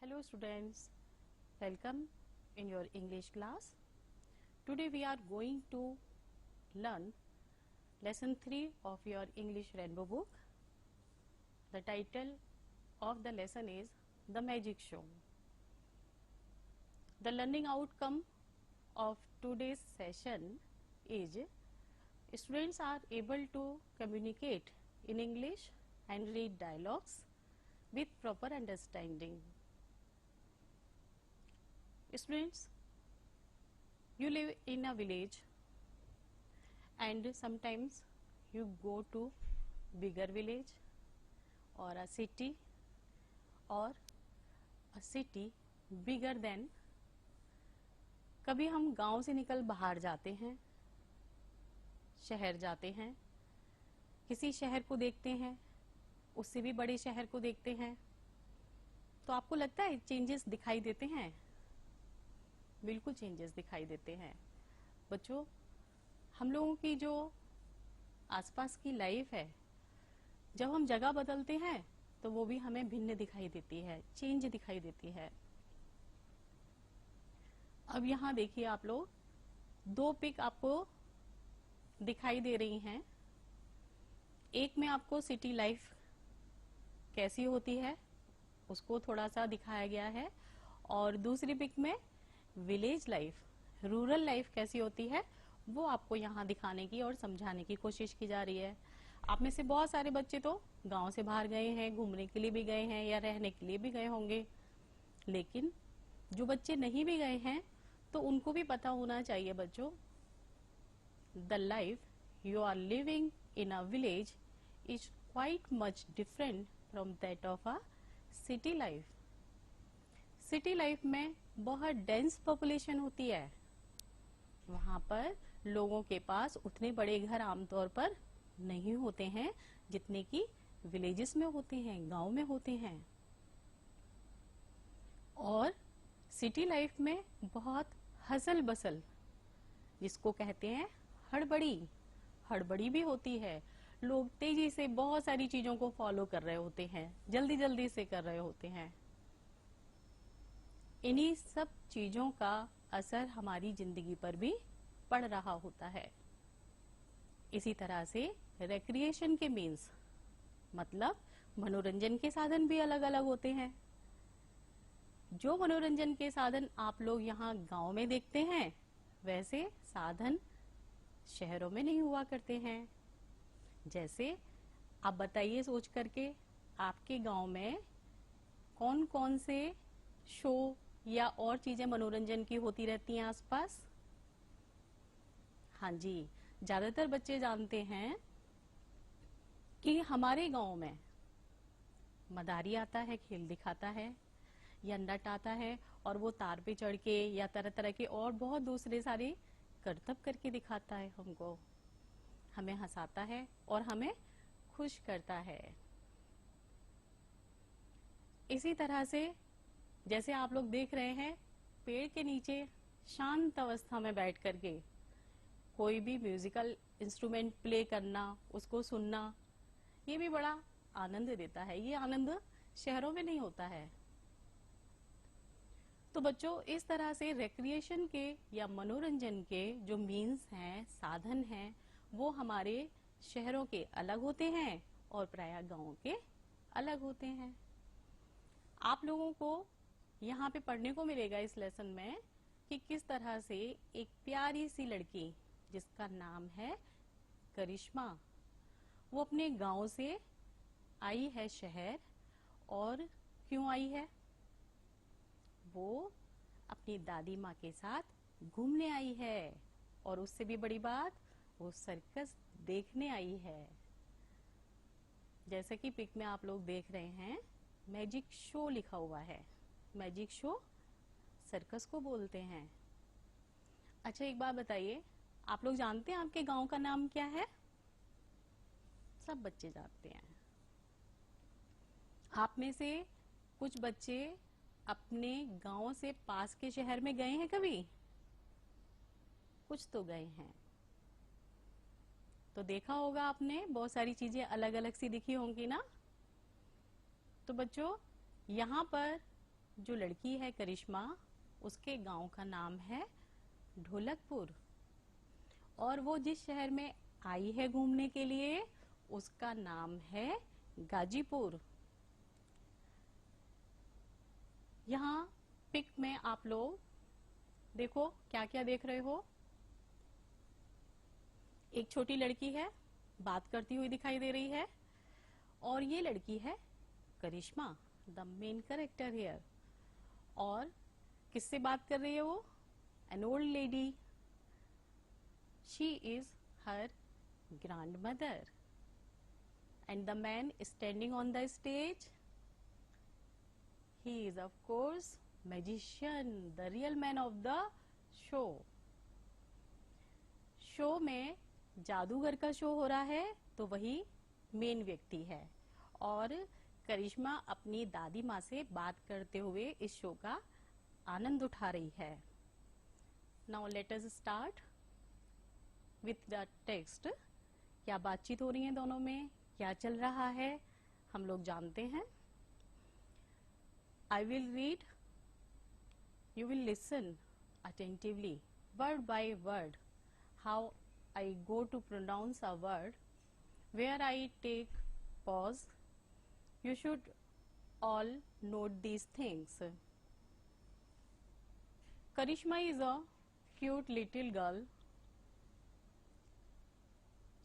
Hello students, welcome in your English class. Today we are going to learn lesson 3 of your English Rainbow book. The title of the lesson is The Magic Show. The learning outcome of today's session is students are able to communicate in English and read dialogues with proper understanding. Students, you live in a village and sometimes you go to bigger village or a city bigger than. कभी हम गांव से निकल बाहर जाते हैं, शहर जाते हैं, किसी शहर को देखते हैं, उससे भी बड़े शहर को देखते हैं, तो आपको लगता है चेंजेस दिखाई देते हैं? बिल्कुल चेंजेस दिखाई देते हैं। बच्चों, हम लोगों की जो आसपास की लाइफ है, जब हम जगह बदलते हैं तो वो भी हमें भिन्न दिखाई देती है, चेंज दिखाई देती है। अब यहाँ देखिए, आप लोग दो पिक आपको दिखाई दे रही हैं। एक में आपको सिटी लाइफ कैसी होती है उसको थोड़ा सा दिखाया गया है, और दूसरी पिक में विलेज लाइफ, रूरल लाइफ कैसी होती है वो आपको यहाँ दिखाने की और समझाने की कोशिश की जा रही है। आप में से बहुत सारे बच्चे तो गांव से बाहर गए हैं, घूमने के लिए भी गए हैं या रहने के लिए भी गए होंगे, लेकिन जो बच्चे नहीं भी गए हैं तो उनको भी पता होना चाहिए बच्चों, the life you are living in a village is quite much different from that of a city life. City life में बहुत डेंस पॉपुलेशन होती है, वहां पर लोगों के पास उतने बड़े घर आमतौर पर नहीं होते हैं जितने कि विलेजेस में होते हैं, गांव में होते हैं। और सिटी लाइफ में बहुत हसल बसल, जिसको कहते हैं हड़बड़ी भी होती है। लोग तेजी से बहुत सारी चीजों को फॉलो कर रहे होते हैं, जल्दी जल्दी से कर रहे होते हैं। इन्हीं सब चीजों का असर हमारी जिंदगी पर भी पड़ रहा होता है। इसी तरह से रिक्रिएशन के मीन्स, मतलब मनोरंजन के साधन भी अलग अलग होते हैं। जो मनोरंजन के साधन आप लोग यहाँ गांव में देखते हैं, वैसे साधन शहरों में नहीं हुआ करते हैं। जैसे आप बताइए सोच करके, आपके गांव में कौन कौन से शो या और चीजें मनोरंजन की होती रहती हैं आसपास? हाँ जी, ज्यादातर बच्चे जानते हैं कि हमारे गांव में मदारी आता है, खेल दिखाता है, या नट आता है और वो तार पे चढ़ के या तरह तरह के और बहुत दूसरे सारे करतब करके दिखाता है हमको, हमें हंसाता है और हमें खुश करता है। इसी तरह से जैसे आप लोग देख रहे हैं, पेड़ के नीचे शांत अवस्था में बैठ करके कोई भी म्यूजिकल इंस्ट्रूमेंट प्ले करना, उसको सुनना, ये भी बड़ा आनंद देता है। ये आनंद शहरों में नहीं होता है। तो बच्चों, इस तरह से रिक्रिएशन के या मनोरंजन के जो मीन्स हैं, साधन हैं, वो हमारे शहरों के अलग होते हैं और प्रायः गांवों के अलग होते हैं। आप लोगों को यहाँ पे पढ़ने को मिलेगा इस लेसन में कि किस तरह से एक प्यारी सी लड़की जिसका नाम है करिश्मा, वो अपने गांव से आई है शहर। और क्यों आई है? वो अपनी दादी माँ के साथ घूमने आई है, और उससे भी बड़ी बात, वो सर्कस देखने आई है। जैसे कि पिक में आप लोग देख रहे हैं, मैजिक शो लिखा हुआ है। मैजिक शो सर्कस को बोलते हैं। अच्छा, एक बात बताइए, आप लोग जानते हैं आपके गांव का नाम क्या है? सब बच्चे जानते हैं। आप में से कुछ बच्चे अपने गांव से पास के शहर में गए हैं कभी? कुछ तो गए हैं। तो देखा होगा आपने, बहुत सारी चीजें अलग अलग सी दिखी होंगी ना। तो बच्चों, यहाँ पर जो लड़की है करिश्मा, उसके गांव का नाम है ढोलकपुर, और वो जिस शहर में आई है घूमने के लिए उसका नाम है गाजीपुर। यहाँ पिक में आप लोग देखो क्या क्या देख रहे हो। एक छोटी लड़की है, बात करती हुई दिखाई दे रही है, और ये लड़की है करिश्मा, द मेन कैरेक्टर हियर। और किससे बात कर रही है वो? An old lady, she is her grandmother, and the man standing on the stage, he is of course magician, the real man of the show. Show में जादूगर का शो हो रहा है तो वही मेन व्यक्ति है, और करिश्मा अपनी दादी माँ से बात करते हुए इस शो का आनंद उठा रही है। Now let us start with the text. क्या बातचीत हो रही है दोनों में, क्या चल रहा है, हम लोग जानते हैं। I will read, you will listen attentively, word by word, how I go to pronounce a word, where I take pause. You should all note these things. Karishma is a cute little girl.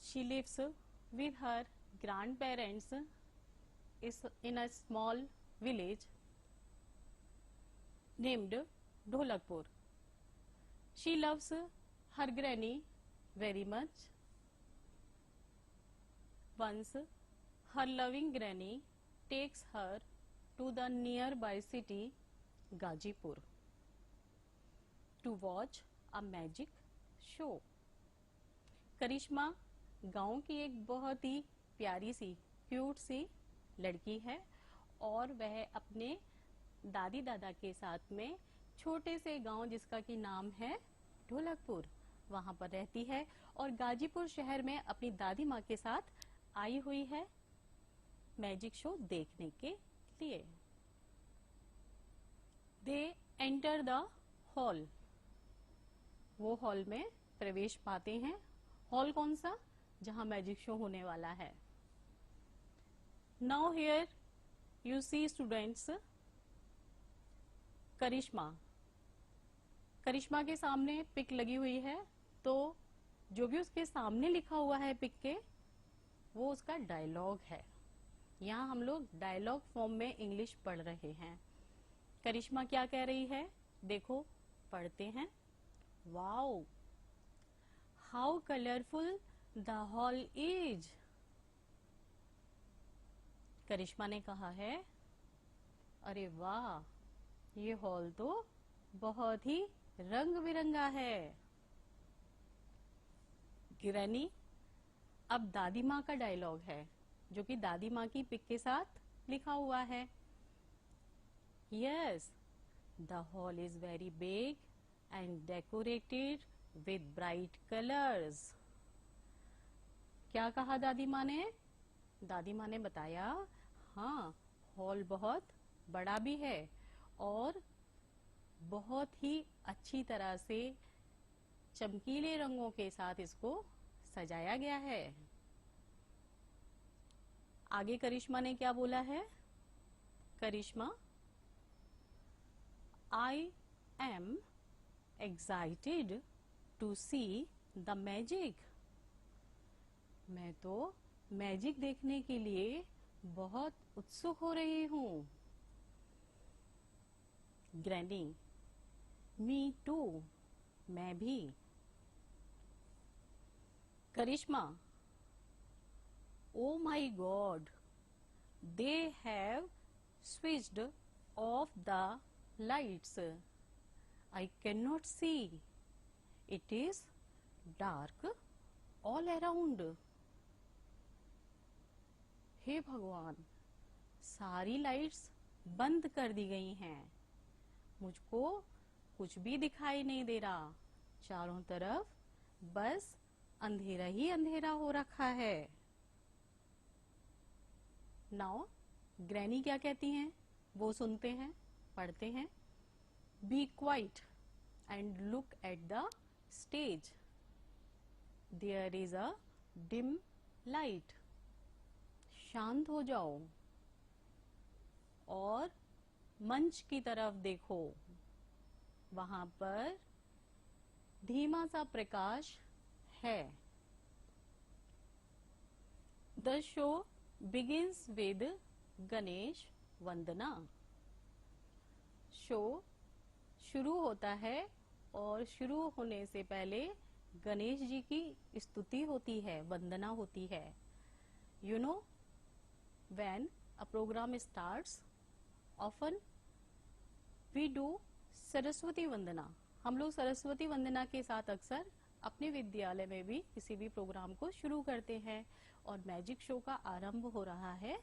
She lives with her grandparents in a small village named Dholakpur. She loves her granny very much. Once her loving granny takes her to the nearby city Gazipur to watch a magic show. करिश्मा गांव की एक बहुत ही प्यारी सी cute सी लड़की है, और वह अपने दादी दादा के साथ में छोटे से गांव जिसका की नाम है ढोलकपुर, वहां पर रहती है, और गाजीपुर शहर में अपनी दादी माँ के साथ आई हुई है मैजिक शो देखने के लिए। दे एंटर द हॉल, वो हॉल में प्रवेश पाते हैं। हॉल कौन सा? जहां मैजिक शो होने वाला है। Now here you see students, Karishma के सामने पिक लगी हुई है, तो जो भी उसके सामने लिखा हुआ है पिक के, वो उसका डायलॉग है। यहाँ हम लोग डायलॉग फॉर्म में इंग्लिश पढ़ रहे हैं। करिश्मा क्या कह रही है, देखो पढ़ते हैं। Wow, how colourful the hall is. Karishma ने कहा है, अरे वाह, ये हॉल तो बहुत ही रंग बिरंगा है। ग्रैनी, अब दादी माँ का डायलॉग है, जो कि दादी माँ की पिक के साथ लिखा हुआ है। Yes, the hall is very big and decorated with bright colours. क्या कहा दादी माँ ने? दादी माँ ने बताया, हाँ, हॉल बहुत बड़ा भी है और बहुत ही अच्छी तरह से चमकीले रंगों के साथ इसको सजाया गया है। आगे करिश्मा ने क्या बोला है? Karishma, I am excited to see the magic. मैं तो मैजिक देखने के लिए बहुत उत्सुक हो रही हूँ। ग्रैनी, मी टू, मैं भी। Karishma, oh my God, they have switched off the lights, I can not see, it is dark all around. हे भगवान, सारी लाइट्स बंद कर दी गई हैं, मुझको कुछ भी दिखाई नहीं दे रहा, चारों तरफ बस अंधेरा ही अंधेरा हो रखा है। नाउ ग्रैनी क्या कहती हैं, वो सुनते हैं। पढ़ते हैं। Be quiet and look at the stage, there is a dim light. शांत हो जाओ और मंच की तरफ देखो, वहां पर धीमा सा प्रकाश है। The show begins with Ganesh Vandana. Show शुरू होता है और शुरू होने से पहले गणेश जी की स्तुति होती है, वंदना होती है। You know, when a program starts often we do Saraswati vandana. हम लोग सरस्वती वंदना के साथ अक्सर अपने विद्यालय में भी किसी भी प्रोग्राम को शुरू करते हैं। और मैजिक शो का आरंभ हो रहा है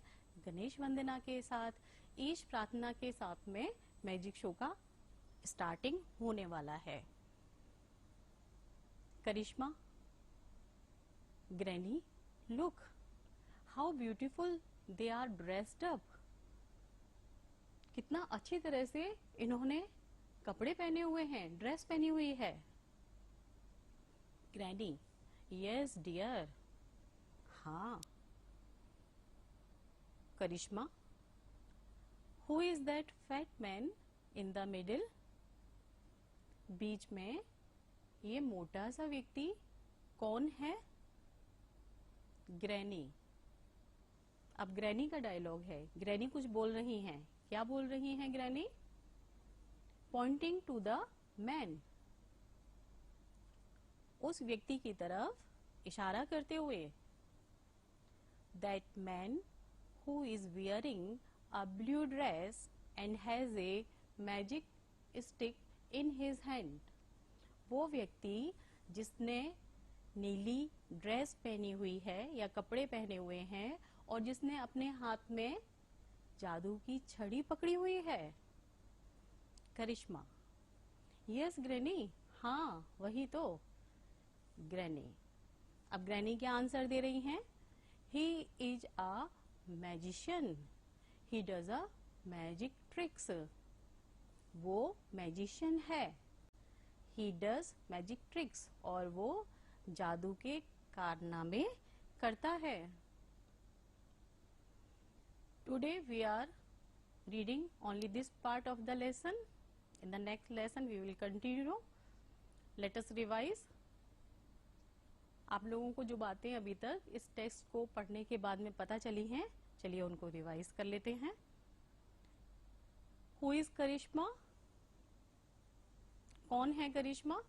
गणेश वंदना के साथ। ईश प्रार्थना के साथ में मैजिक शो का स्टार्टिंग होने वाला है। Karishma, granny, look how beautiful they are dressed up. कितना अच्छी तरह से इन्होंने कपड़े पहने हुए हैं, ड्रेस पहनी हुई है। ग्रैनी, यस डियर, हाँ। Karishma, who is that fat man in the middle. बीच में ये मोटा सा व्यक्ति कौन है। ग्रैनी, अब ग्रैनी का डायलॉग है। ग्रैनी कुछ बोल रही हैं। क्या बोल रही हैं granny? Pointing to the man, उस व्यक्ति की तरफ इशारा करते हुए। That man who is wearing a blue dress and has a magic stick in his hand. वो व्यक्ति जिसने नीली ड्रेस पहनी हुई है या कपड़े पहने हुए हैं और जिसने अपने हाथ में जादू की छड़ी पकड़ी हुई है। करिश्मा, यस ग्रैनी, हाँ वही तो। ग्रैनी, अब ग्रैनी क्या आंसर दे रही हैं? He is a magician, he does a magic tricks. वो मैजिशियन है, ही डज मैजिक ट्रिक्स, और वो जादू के कारनामे करता है। Today we are reading only this part of the lesson. In the next lesson we will continue. Let us revise. आप लोगों को जो बातें अभी तक इस टेक्स्ट को पढ़ने के बाद में पता चली हैं, चलिए उनको रिवाइज कर लेते हैं। Who is करिश्मा? कौन है करिश्मा?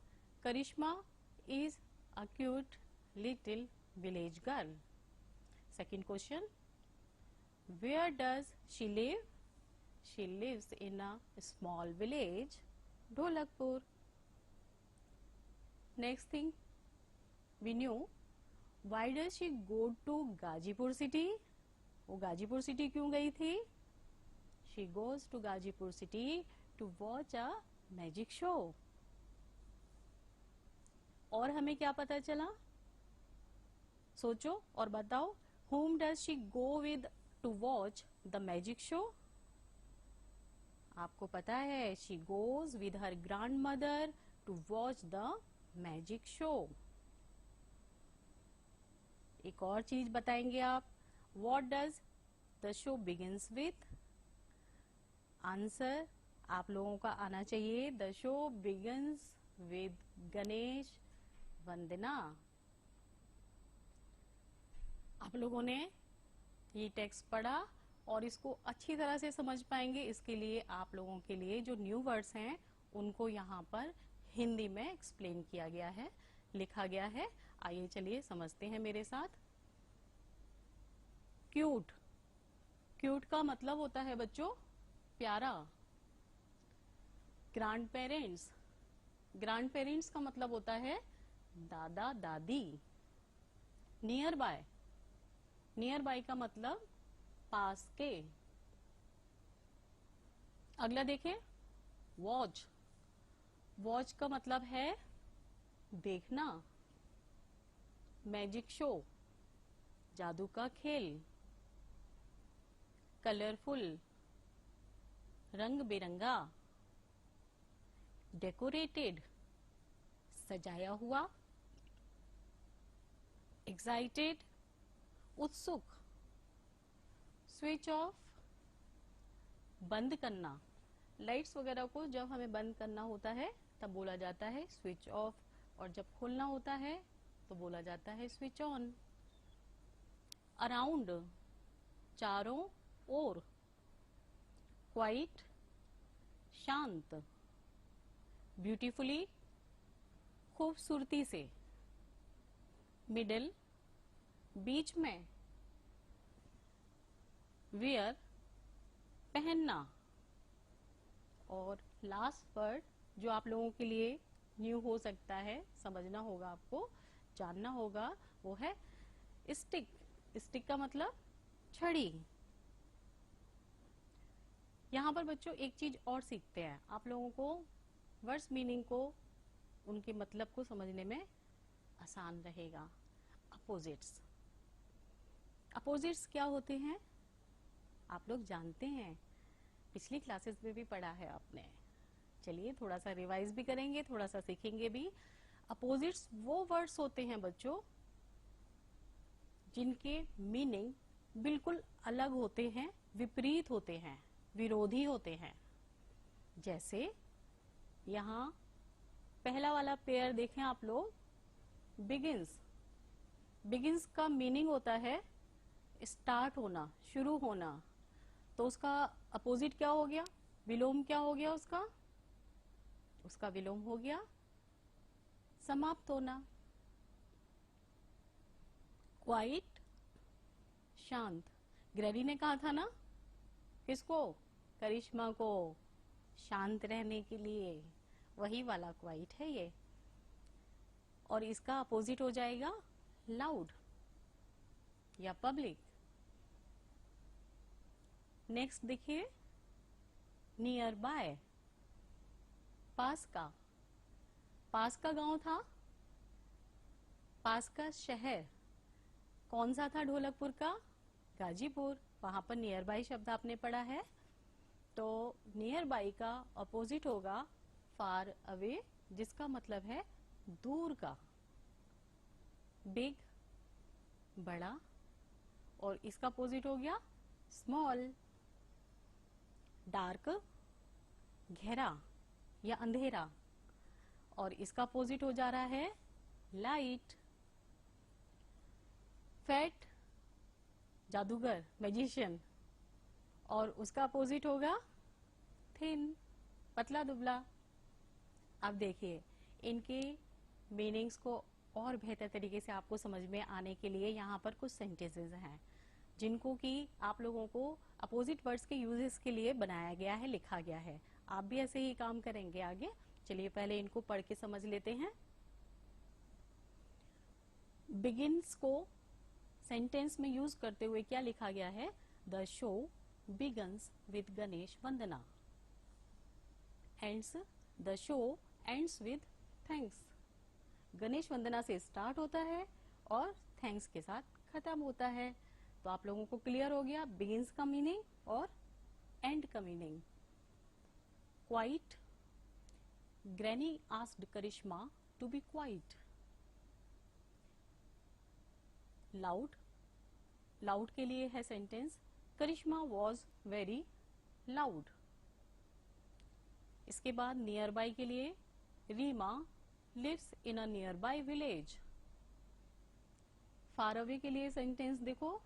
करिश्मा is a cute little village girl. Second question, where does she live? She lives in a small village, Dholakpur. Next thing we knew, why does she go to Gazipur city? वो Ghazipur city क्यों गई थी? She goes to Gazipur city to watch a magic show. और हमें क्या पता चला? सोचो और बताओ। Whom does she go with to watch the magic show? आपको पता है, she goes with her grandmother to watch the magic show. एक और चीज बताएंगे आप। What does the show begins with? Answer आप लोगों का आना चाहिए। The show begins with Ganesh वंदना। आप लोगों ने ये टेक्स्ट पढ़ा और इसको अच्छी तरह से समझ पाएंगे, इसके लिए आप लोगों के लिए जो न्यू वर्ड्स हैं उनको यहाँ पर हिंदी में एक्सप्लेन किया गया है, लिखा गया है। आइए चलिए समझते हैं मेरे साथ। क्यूट, क्यूट का मतलब होता है बच्चों प्यारा। ग्रैंड पेरेंट्स, ग्रैंड पेरेंट्स का मतलब होता है दादा दादी। नियर बाय, नियर बाय का मतलब पास के। अगला देखें, वॉच, वॉच का मतलब है देखना। मैजिक शो, जादू का खेल। कलरफुल, रंग बिरंगा, डेकोरेटेड, सजाया हुआ, एक्साइटेड, उत्सुक, स्विच ऑफ, बंद करना। लाइट्स वगैरह को जब हमें बंद करना होता है तब बोला जाता है स्विच ऑफ, और जब खोलना होता है तो बोला जाता है स्विच ऑन। अराउंड, चारों ओर, क्वाइट, शांत, ब्यूटीफुली, खूबसूरती से, मिडिल, बीच में, वियर, पहनना, और लास्ट वर्ड जो आप लोगों के लिए न्यू हो सकता है, समझना होगा आपको, जानना होगा, वो है स्टिक। स्टिक का मतलब छड़ी। यहाँ पर बच्चों एक चीज और सीखते हैं, आप लोगों को वर्ड्स मीनिंग को, उनके मतलब को समझने में आसान रहेगा। अपोजिट्स, अपोजिट्स क्या होते हैं आप लोग जानते हैं, पिछली क्लासेस में भी पढ़ा है आपने। चलिए थोड़ा सा रिवाइज भी करेंगे, थोड़ा सा सीखेंगे भी। अपोजिट्स वो वर्ड्स होते हैं बच्चों जिनके मीनिंग बिल्कुल अलग होते हैं, विपरीत होते हैं, विरोधी होते हैं। जैसे यहाँ पहला वाला पेयर देखें आप लोग, बिगिंस। बिगिंस का मीनिंग होता है स्टार्ट होना, शुरू होना। तो उसका अपोजिट क्या हो गया, विलोम क्या हो गया उसका? उसका विलोम हो गया समाप्त होना। क्वाइट, शांत। ग्रेडी ने कहा था ना, किसको? करिश्मा को, शांत रहने के लिए। वही वाला क्वाइट है ये। और इसका अपोजिट हो जाएगा लाउड या पब्लिक। नेक्स्ट देखिए, नियर बाय, पास का। पास का गांव था, पास का शहर कौन सा था ढोलकपुर का? गाजीपुर। वहां पर नियर बाय शब्द आपने पढ़ा है। तो नियर बाय का अपोजिट होगा फार अवे, जिसका मतलब है दूर का। बिग, बड़ा, और इसका अपोजिट हो गया स्मॉल। डार्क, गहरा या अंधेरा, और इसका अपोजिट हो जा रहा है लाइट। फैट, जादूगर, मैजिशियन, और उसका अपोजिट होगा थिन, पतला दुबला। अब देखिए इनके मीनिंग्स को और बेहतर तरीके से आपको समझ में आने के लिए यहाँ पर कुछ सेंटेंसेस हैं जिनको कि आप लोगों को अपोजिट वर्ड्स के यूजेस के लिए बनाया गया है, लिखा गया है। आप भी ऐसे ही काम करेंगे आगे। चलिए पहले इनको पढ़ के समझ लेते हैं। बिगिंस को सेंटेंस में यूज करते हुए क्या लिखा गया है? The show begins with Ganesh vandana, ends, the show ends with thanks. Ganesh वंदना से स्टार्ट होता है और थैंक्स के साथ खत्म होता है। तो आप लोगों को क्लियर हो गया बिगिंस का मीनिंग और एंड का meaning. Quiet, granny asked Karishma to be quiet. Loud, loud के लिए है sentence Karishma was very loud. इसके बाद नियर बाय के लिए Reema lives in a nearby village. Far away के लिए सेंटेंस देखो,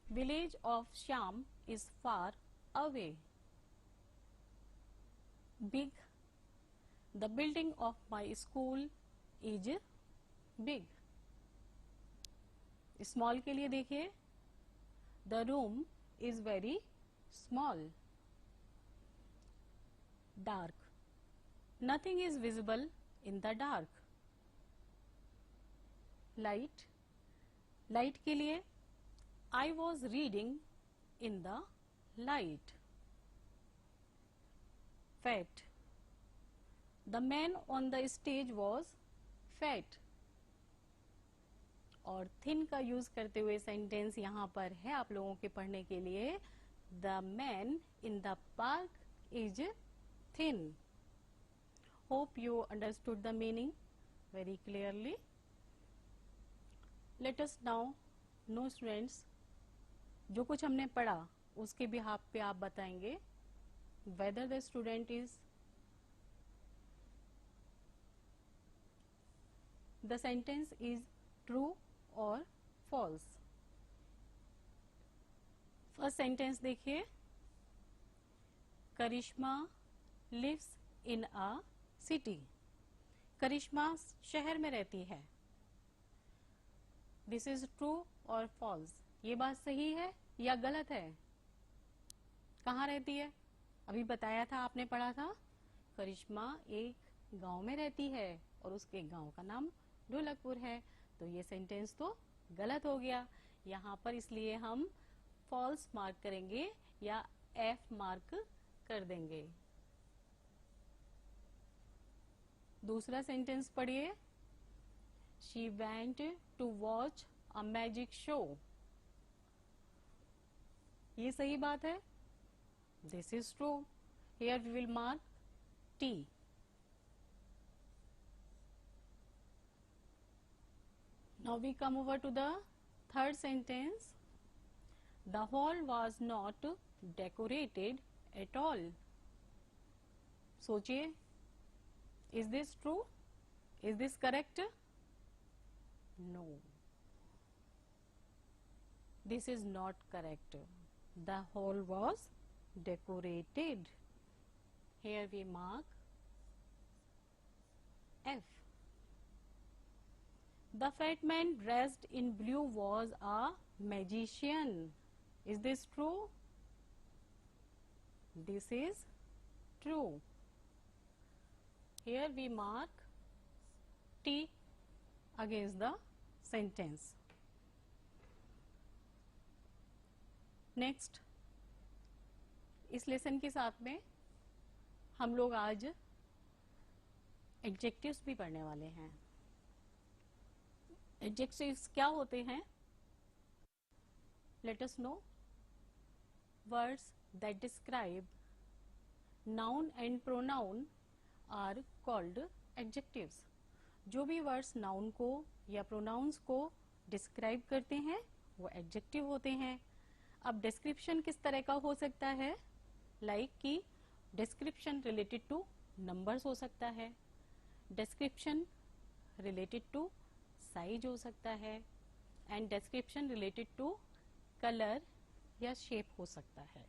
village of Shyam is far away. Big, the building of my school is big. Small के लिए देखिए, the room is very small. Dark, nothing is visible in the dark. Light, light के लिए I was reading in the light. Fat, the man on the stage was fat. और thin का use करते हुए sentence यहाँ पर है आप लोगों के पढ़ने के लिए, The man in the park is thin. Hope you understood the meaning very clearly. Let us now know students, जो कुछ हमने पढ़ा उसके बिहाफ पे आप बताएंगे whether the student is the sentence is true or false. First sentence देखिए, करिश्मा lives in a city. करिश्मा शहर में रहती है. दिस इज ट्रू और फॉल्स. ये बात सही है या गलत है? कहाँ रहती है? अभी बताया था, आपने पढ़ा था, करिश्मा एक गांव में रहती है और उसके गांव का नाम ढोलकपुर है. तो ये सेंटेंस तो गलत हो गया यहाँ पर, इसलिए हम फॉल्स मार्क करेंगे या एफ मार्क कर देंगे. दूसरा सेंटेंस पढ़िए, she went to watch a magic show. ये सही बात है. This is true. Here we will mark T. Now we come over to the third sentence. The hall was not decorated at all. सोचिए, is this true? Is this correct? No. This is not correct. The hall was decorated. Here we mark F. The fat man dressed in blue was a magician. Is this true? This is true. Here we mark T against the sentence. Next, इस lesson के साथ में हम लोग आज adjectives भी पढ़ने वाले हैं. एडजेक्टिव्स क्या होते हैं? Let us know. Words that describe noun and pronoun are called adjectives. जो भी वर्ड्स नाउन को या प्रोनाउंस को डिस्क्राइब करते हैं वो एडजेक्टिव होते हैं. अब डिस्क्रिप्शन किस तरह का हो सकता है? लाइक कि डिस्क्रिप्शन रिलेटेड टू नंबर्स हो सकता है, डिस्क्रिप्शन रिलेटेड टू साइज हो सकता है, and description related to colour या शेप हो सकता है.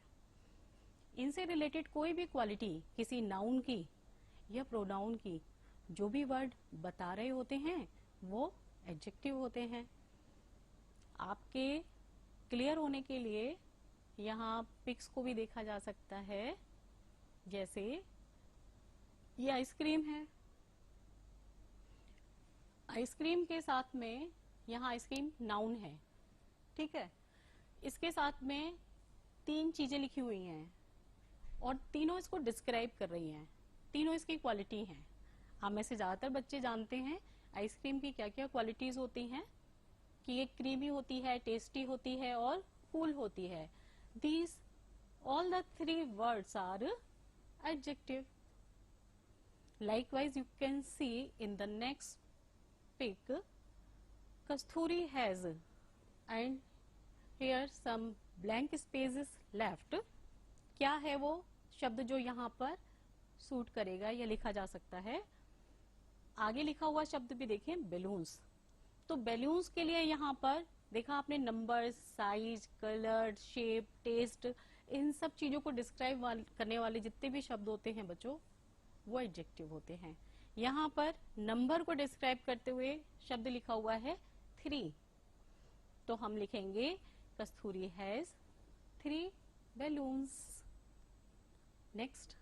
इनसे रिलेटेड कोई भी क्वालिटी किसी नाउन की या प्रोनाउन की जो भी वर्ड बता रहे होते हैं वो एडजेक्टिव होते हैं. आपके क्लियर होने के लिए यहाँ पिक्स को भी देखा जा सकता है. जैसे ये आइसक्रीम है, आइसक्रीम के साथ में यहाँ आइसक्रीम नाउन है, ठीक है. इसके साथ में तीन चीजें लिखी हुई हैं और तीनों इसको डिस्क्राइब कर रही हैं, तीनों इसकी क्वालिटी हैं. हम में से ज्यादातर बच्चे जानते हैं आइसक्रीम की क्या क्या क्वालिटीज होती हैं, कि ये क्रीमी होती है, टेस्टी होती है और कूल होती है. These all the three words are adjective. Likewise, you can see in the next pic, Kasturi has, and here some blank spaces left. क्या है वो शब्द जो यहाँ पर सूट करेगा या लिखा जा सकता है? आगे लिखा हुआ शब्द भी देखें, बैलून्स. तो बैलून्स के लिए यहाँ पर देखा आपने number, size, colour, shape, taste, इन सब चीजों को डिस्क्राइब करने वाले जितने भी शब्द होते हैं बच्चों वो एडजेक्टिव होते हैं. यहाँ पर नंबर को डिस्क्राइब करते हुए शब्द लिखा हुआ है 3, तो हम लिखेंगे कस्तूरी has 3 balloons. Next,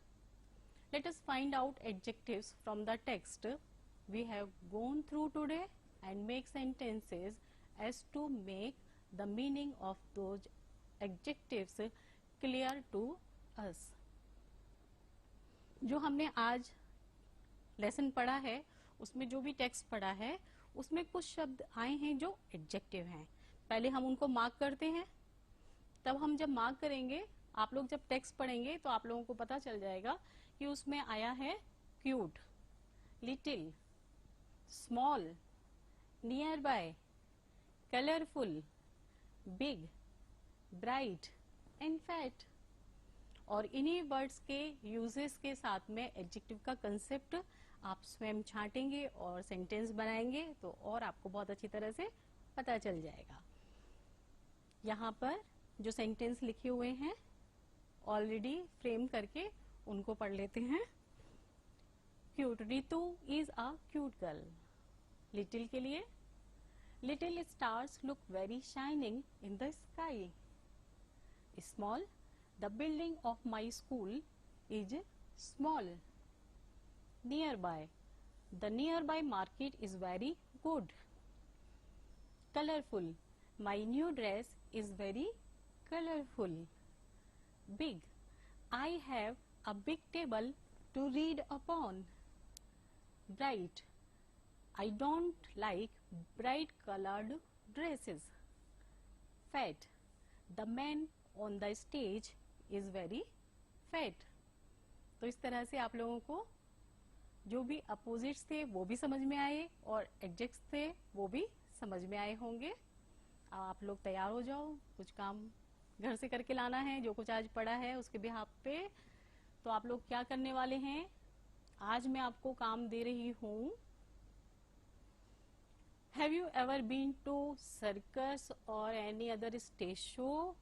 let us find out adjectives from the text we have gone through today and make sentences as to make the meaning of those adjectives clear to us. जो हमने आज लेसन पढ़ा है उसमें जो भी text पढ़ा है उसमें कुछ शब्द आए हैं जो एडजेक्टिव हैं. पहले हम उनको मार्क करते हैं, तब हम जब मार्क करेंगे आप लोग जब टेक्स्ट पढ़ेंगे तो आप लोगों को पता चल जाएगा कि उसमें आया है cute, little, small, near by, colourful, big, bright and fat. और इन्हीं वर्ड्स के यूजेस के साथ में एडजेक्टिव का कंसेप्ट आप स्वयं छांटेंगे और सेंटेंस बनाएंगे तो और आपको बहुत अच्छी तरह से पता चल जाएगा। यहाँ पर जो सेंटेंस लिखे हुए हैं ऑलरेडी फ्रेम करके उनको पढ़ लेते हैं। Cute, Ritu is a cute girl. Little के लिए, little stars look very shining in the sky. Small, the building of my school is small. Nearby, the nearby market is very good. Colorful, my new dress is very colorful. Big, I have a big table to read upon. Bright, I don't like bright colored dresses. Fat, the man on the stage is very fat. तो इस तरह से आप लोगों को जो भी opposites थे वो भी समझ में आए और एडजेक्ट्स थे वो भी समझ में आए होंगे। आप लोग तैयार हो जाओ, कुछ काम घर से करके लाना है, जो कुछ आज पढ़ा है उसके बिहाफ पे। तो आप लोग क्या करने वाले हैं, आज मैं आपको काम दे रही हूँ। Have you ever been to circus or any other stage show?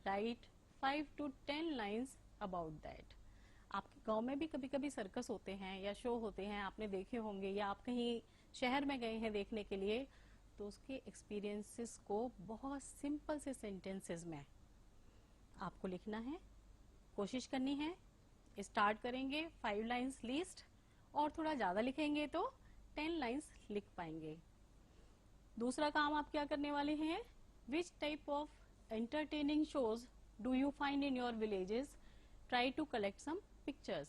Right 5 to 10 lines about that. आपके गांव में भी कभी कभी सर्कस होते हैं या शो होते हैं, आपने देखे होंगे, या आप कहीं शहर में गए हैं देखने के लिए, तो उसके एक्सपीरियंसेस को बहुत सिंपल से सेंटेंसेस में आपको लिखना है, कोशिश करनी है। स्टार्ट करेंगे 5 लाइन्स लीस्ट, और थोड़ा ज्यादा लिखेंगे तो 10 लाइन्स लिख पाएंगे। दूसरा काम आप क्या करने वाले हैं, which type of entertaining shows do you find in your villages? Try to collect some pictures.